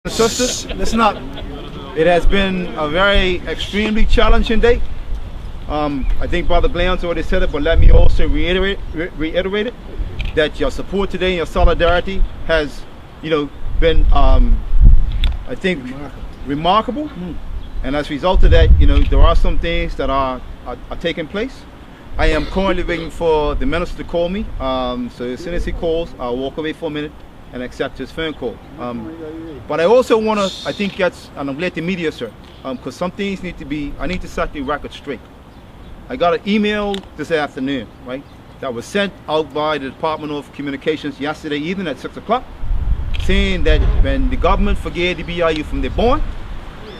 Sisters, listen up. It has been a very extremely challenging day. I think Brother Glenn's already said it, but let me also reiterate it, that your support today and your solidarity has, been, I think, remarkable. And as a result of that, there are some things that are taking place. I am currently waiting for the minister to call me. So as soon as he calls, I'll walk away for a minute and accept his phone call. But I also want to, I think and I'm glad the media, sir, because some things I need to set the record straight. I got an email this afternoon, right, that was sent out by the Department of Communications yesterday evening at 6 o'clock, saying that when the government forgave the BIU from their bond,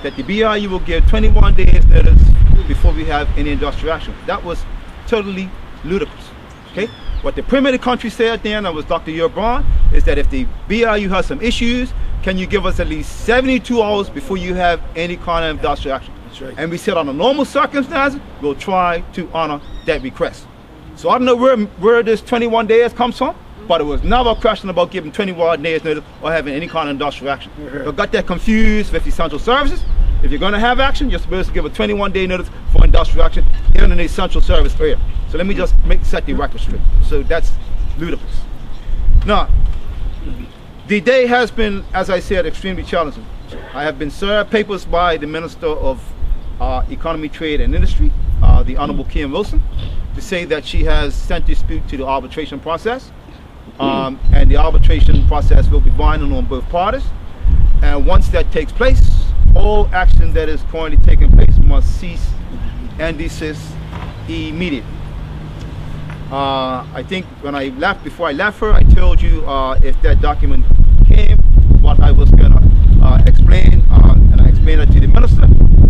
that the BIU will give 21 days notice before we have any industrial action. That was totally ludicrous, okay? What the Premier of the country said then, that was Dr. Brown, is that if the BIU has some issues, can you give us at least 72 hours before you have any kind of industrial action? That's right. And we said under normal circumstances, we'll try to honor that request. So I don't know where this 21 days comes from, but it was never a question about giving 21 days notice or having any kind of industrial action. I got that confused with essential services. If you're going to have action, you're supposed to give a 21-day notice for industrial action even in the essential service area. So let me just set the record straight. So that's ludicrous. Now, the day has been, as I said, extremely challenging. I have been served papers by the Minister of Economy, Trade and Industry, the Honorable Kim Wilson, to say that she has sent dispute to the arbitration process. And the arbitration process will be binding on both parties. And once that takes place, all action that is currently taking place must cease and desist immediately. I think before I left her, I told you if that document came, what I was going to explain, and I explained it to the minister,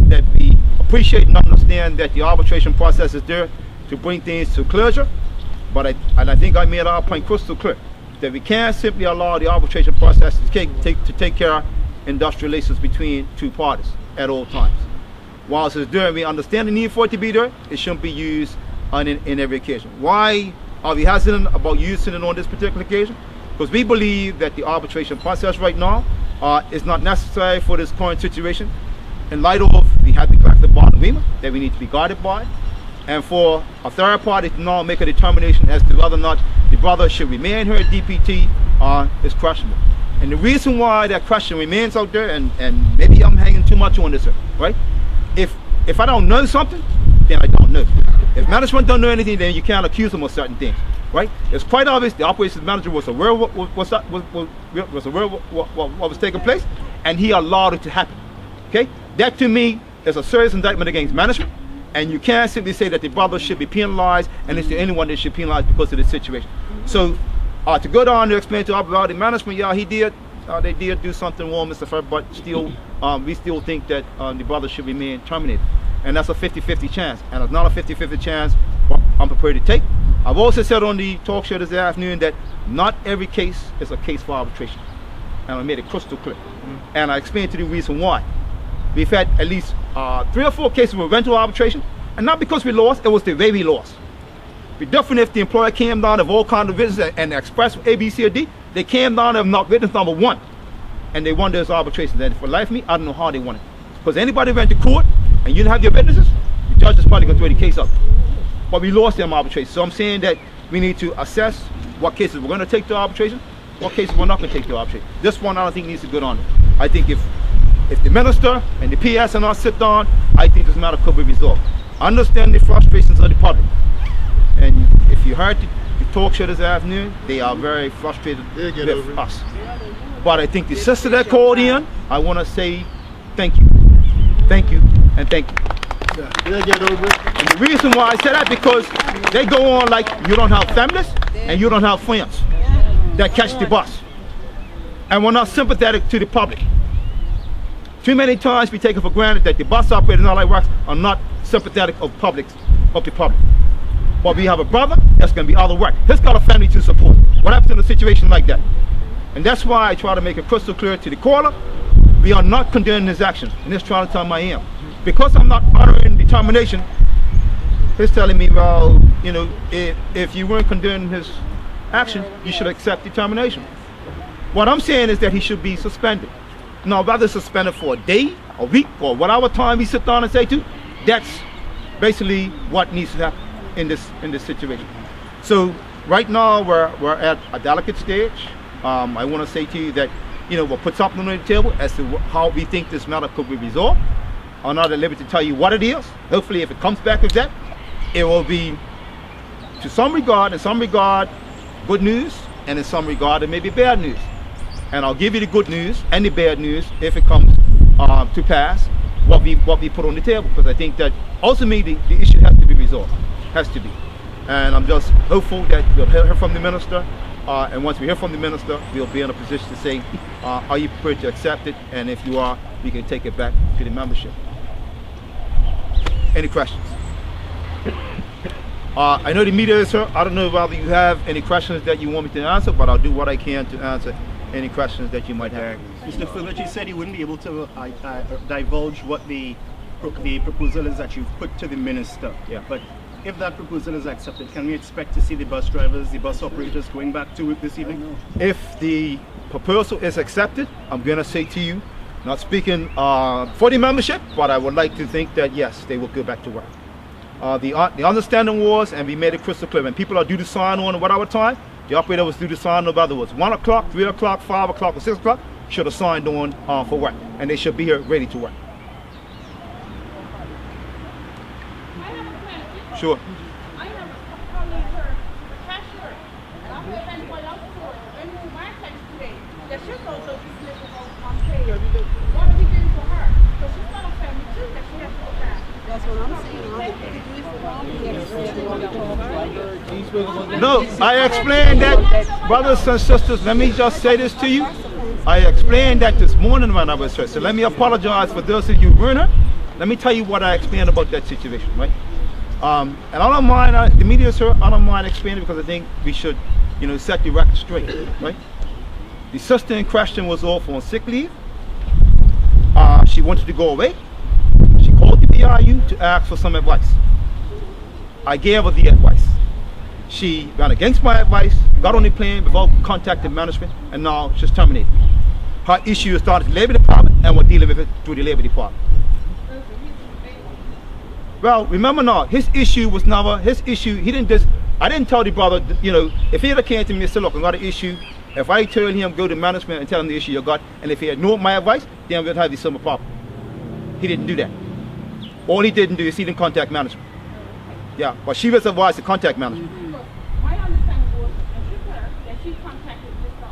that we appreciate and understand that the arbitration process is there to bring things to closure, but I think I made our point crystal clear, that we can't simply allow the arbitration process to take care of industrial relations between two parties at all times. Whilst it's there, we understand the need for it to be there, it shouldn't be used in every occasion. Why are we hesitant about using it on this particular occasion? Because we believe that the arbitration process right now is not necessary for this current situation, in light of we have the collective bargaining agreement that we need to be guided by, and for a third party to now make a determination as to whether or not the brother should remain here at DPT is questionable. And the reason why that question remains out there, and maybe I'm hanging too much on this, right? If I don't know something, then I don't know. If management don't know anything, then you can't accuse them of certain things, right? It's quite obvious the operations manager was aware of what was taking place, and he allowed it to happen. Okay, that to me is a serious indictment against management, and you can't simply say that the brother should be penalized, and it's the only one that should be penalized because of the situation. So to go down to explain to the management, yeah, they did do something wrong, Mr. Feb, but still, we still think that the brother should remain terminated. And that's a 50-50 chance. And it's not a 50-50 chance I'm prepared to take. I've also said on the talk show this afternoon that not every case is a case for arbitration. And I made it crystal clear. And I explained to you the reason why. We've had at least 3 or 4 cases where we went to arbitration, and not because we lost, it was the way we lost. Be different if the employer came down of all kinds of business and expressed A, B, C, or D. They came down of not witness number 1, and they won those arbitrations. And for life of me, I don't know how they won it. Because anybody went to court and you didn't have your witnesses, the judge is probably going to throw the case up. But we lost them arbitration. So I'm saying that we need to assess what cases we're going to take to arbitration, what cases we're not going to take to arbitration. This one I don't think needs to go on. I think if the minister and the PS and us sit down, I think this matter could be resolved. I understand the frustrations of the public. And if you heard the talk show this afternoon, they are very frustrated with us. But I think the sister that called in, I want to say thank you, and thank you. And the reason why I say that, because they go on like you don't have families and you don't have friends that catch the bus. And we're not sympathetic to the public. Too many times we take it for granted that the bus operators and all like rocks are not sympathetic of the public. But we have a brother that's going to be out of work. He's got a family to support. What happens in a situation like that? And that's why I try to make it crystal clear to the caller, we are not condoning his action. And this trying to tell him I am. Because I'm not honoring determination, he's telling me, well, if you weren't condoning his action, you should accept determination. What I'm saying is that he should be suspended. no, rather suspend it for a day, a week, or whatever time we sit down and say to. That's basically what needs to happen in this situation. So right now we're at a delicate stage. I want to say to you that, we'll put something on the table as to how we think this matter could be resolved. I'm not at liberty to tell you what it is. Hopefully, if it comes back with that, it will be, in some regard, good news, and in some regard, it may be bad news. And I'll give you the good news and the bad news if it comes to pass, what we put on the table, because I think that ultimately the issue has to be resolved, has to be. And I'm just hopeful that we'll hear from the minister, and once we hear from the minister, we'll be in a position to say, are you prepared to accept it? And if you are, we can take it back to the membership. Any questions? I know the media is here. I don't know whether you have any questions that you want me to answer, but I'll do what I can to answer any questions that you might have. Mr. Phillips, you said you wouldn't be able to divulge what the proposal is that you've put to the minister. Yeah. But if that proposal is accepted, can we expect to see the bus drivers, the bus operators going back to work this evening? If the proposal is accepted, I'm going to say to you, not speaking for the membership, but I would like to think that yes, they will go back to work. The understanding was, and we made it crystal clear, when people are due to sign on at whatever time, the operator was due to sign on, whether it was 1 o'clock, 3 o'clock, 5 o'clock, or 6 o'clock, should have signed on for work, and they should be here ready to work. Sure. I have calling her the cashier, and I heard anybody else for it. When you my text today, that she's also dismissed on pay. What are we doing for her? Because she's got a family too that she has to look at. That's what I'm saying. No, I explained that, brothers and sisters, let me just say this to you. I explained that this morning when I was here. So let me apologize for those of you who weren't here. Let me tell you what I explained about that situation, right? And I don't mind, the media, sir, I don't mind explaining because I think we should, set the record straight, right? The sister in question was off on sick leave. She wanted to go away. She called the BIU to ask for some advice. I gave her the advice. She ran against my advice, got on the plane without contacting management, and now she's terminated. Her issue started at the Labor Department, and we're dealing with it through the Labor Department. Well, remember now, his issue was never, he didn't just, I didn't tell the brother, if he ever came to me and said, look, I got an issue, if I told him go to management and tell him the issue you got, and if he ignored my advice, then we'd have the similar problem. He didn't do that. All he didn't do is he didn't contact management. Yeah, but she was advised to contact management. My understanding was, that she contacted Mr.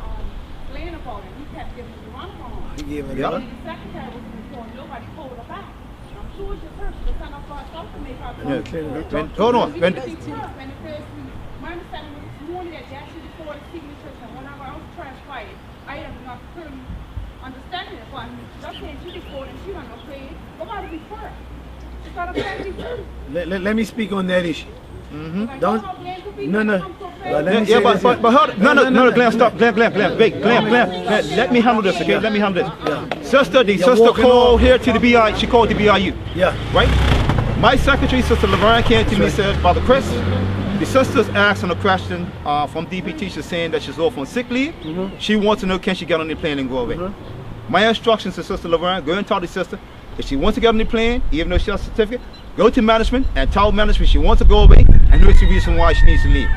Glenn about it. He kept giving the wrong phone. He gave her Yeah. The secretary was informed, nobody told her back. I'm sure it's your person to send up for herself to make her Hold on. my understanding was this morning that Jackson before the signatures and whenever I was transpired, I am not clearly understanding it. But just saying she before and she don't know play. Nobody be first. It's not a family too. Let me speak on that issue. Like, Don't. how Glenn could be No, no. come so fast. Let me Yeah, say this but hold on. No, Glenn, stop. Glenn, wait, Glenn, let me handle this, okay? Let me handle this. Sister, the sister walking called here to the BI, she called the BIU. Yeah. Right? My secretary, Sister Laverne, came to me and said, Brother Chris, the sister's asking a question from DPT. She's saying that she's off on sick leave. She wants to know, can she get on the plane and go away? My instructions to Sister Laverne, go and tell the sister, if she wants to get on the plane, even though she has a certificate, go to management and tell management she wants to go away, and here's the reason why she needs to leave.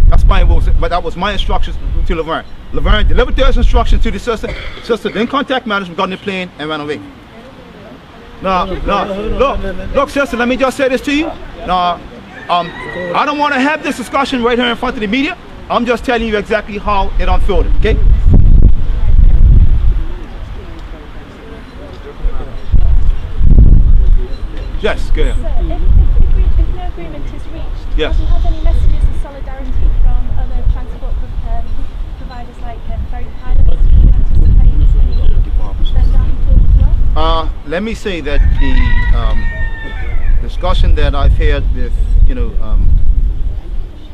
That's my, but that was my instructions to Laverne. Laverne delivered those instructions to the sister. Sister then contact management, got on the plane, and ran away. Now, look, sister, let me just say this to you. Now, I don't want to have this discussion right here in front of the media. I'm just telling you exactly how it unfolded, okay? Yes, go ahead. So, if no agreement is reached, Yes. have you had any messages of solidarity from other transport providers like ferry pilots? Do you anticipate them down as well? Let me say that the discussion that I've had with,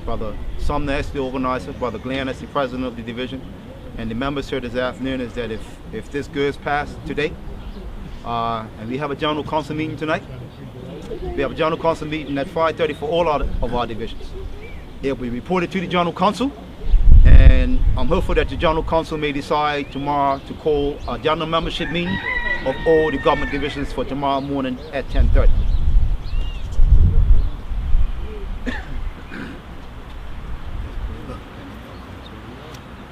Brother Sumner as the organizer, Brother Glenn as the president of the division, and the members here this afternoon is that if this goes past today, and we have a general council meeting tonight, we have a general council meeting at 5:30 for all of our divisions. It will be reported to the general council, and and I'm hopeful that the General Council may decide tomorrow to call a general membership meeting of all the government divisions for tomorrow morning at 10:30.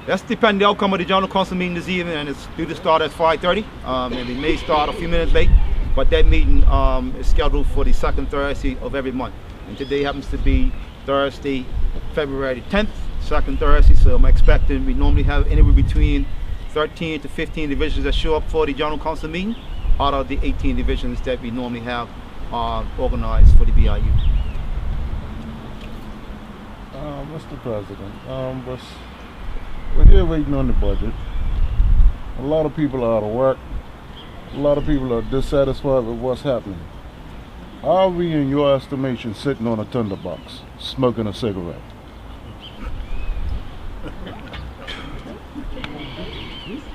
That's depending on the outcome of the General Council meeting this evening, and it's due to start at 5:30. And it may start a few minutes late, but that meeting is scheduled for the second Thursday of every month. And today happens to be Thursday, February 10th, second Thursday, so I'm expecting we normally have anywhere between 13 to 15 divisions that show up for the General Council meeting out of the 18 divisions that we normally have organized for the BIU. Mr. President, we're here waiting on the budget. A lot of people are out of work. A lot of people are dissatisfied with what's happening. Are we, in your estimation, sitting on a tinderbox, smoking a cigarette?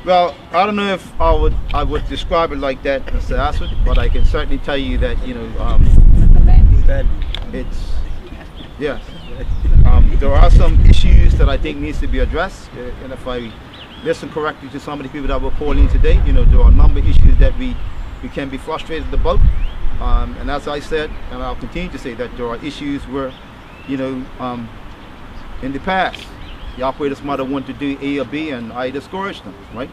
Well, I don't know if I would describe it like that, Mr. Aswad, but I can certainly tell you that, you know, it's, yes. There are some issues that I think needs to be addressed, and if I listen correctly to some of the people that were calling today, you know, there are a number of issues that we can be frustrated about, and as I said, and I'll continue to say, that there are issues where, you know, in the past, the operators might have wanted to do A or B, and I discouraged them, right?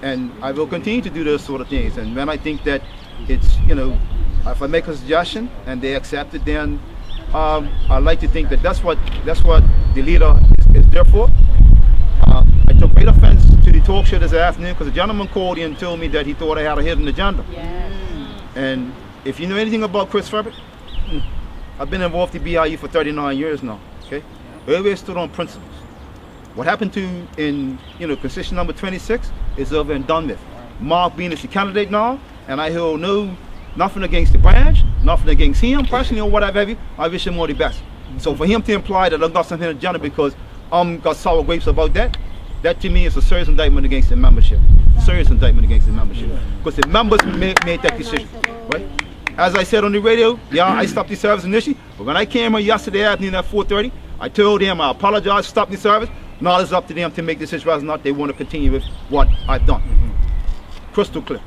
And I will continue to do those sort of things, and when I think that it's, you know, if I make a suggestion and they accept it, then I like to think that that's what the leader is there for. I took great offense to the talk show this afternoon because a gentleman called in and told me that he thought I had a hidden agenda. Yes. And if you know anything about Chris Febber, I've been involved in BIU for 39 years now. Okay, always stood on principles. What happened in concession number 26 is over and done with. Mark Bean is the candidate now, and I hold nothing against the branch, nothing against him personally or whatever. I wish him all the best. So for him to imply that I've got something agenda because got sour grapes about that to me is a serious indictment against the membership. Serious indictment against the membership. Because the members made that decision, right? As I said on the radio, yeah, I stopped the service initially, but when I came here yesterday afternoon at 4:30, I told them I apologize, stop the service. Now it's up to them to make the decision whether or not they want to continue with what I've done. Crystal clear.